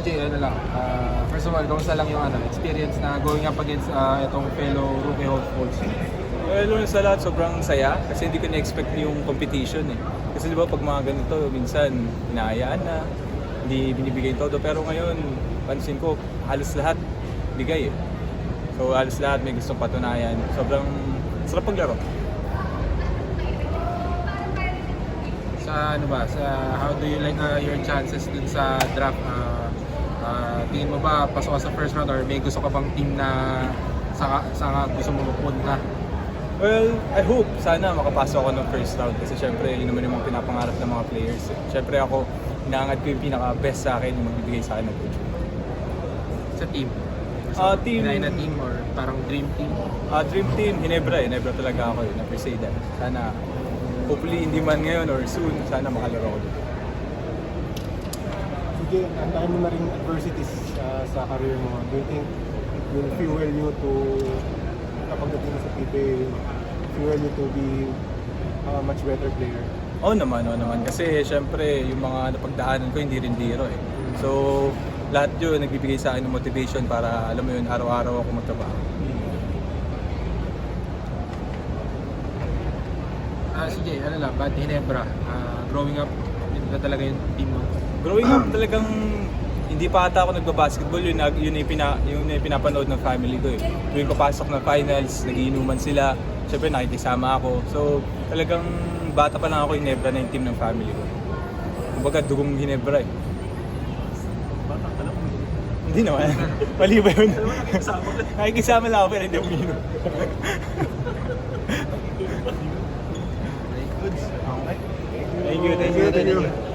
CJ, ano lang, first of all, kamusta lang yung experience na going up against itong fellow rookie hopefuls? Well, sa lahat, sobrang saya kasi hindi ko na-expect yung competition eh. Kasi di ba pag mga ganito, minsan inaayaan na, hindi binibigay yung todo. Pero ngayon, pansin ko, halos lahat bigay eh. So halos lahat may gustong patunayan. Sobrang sarap paglaro. Sa ano ba, how do you like your chances dun sa draft? Tingin mo ba pasok ka sa first round or may gusto ka bang team na sa gusto mo mapunta? Well, I hope sana makapasok ako ng first round kasi syempre yun naman yung mga pinapangarap ng mga players. Syempre ako, inaangad ko yung pinaka-best sa akin yung magbibigay sa akin ng coach. Sa team? Team. Na team or parang dream team? Dream team, Hinebra talaga ako na Preseda. Sana, hopefully hindi man ngayon or soon, sana makalaro ako dito. Sige, ang dami mo na rin adversities sa career mo. Do you think it will fuel you to, kapag dating sa PBA, fuel you to be a much better player? Oo naman. Kasi syempre yung mga napagdaanan ko hindi rin biro eh. So, lahat yun nagbibigay sa akin ng motivation para alam mo yun, araw-araw ako magtrabaho. CJ, ano lang, ba't Hinebra? Growing up, yun na talaga yung team mo? Growing up talagang hindi pa ata ako nagbabasketball, yun yung pinapanood ng family ko eh. Tuwing papasok ng finals, nagiinuman sila, syempre nakikisama ako. So talagang bata pa lang ako Hinebra na yung team ng family ko. Kumbaga dugong Hinebra eh. Bata ka lang. Hindi naman. Mali ba yun? Nakikisama lang ako pero hindi umiinom. Good. Thank you.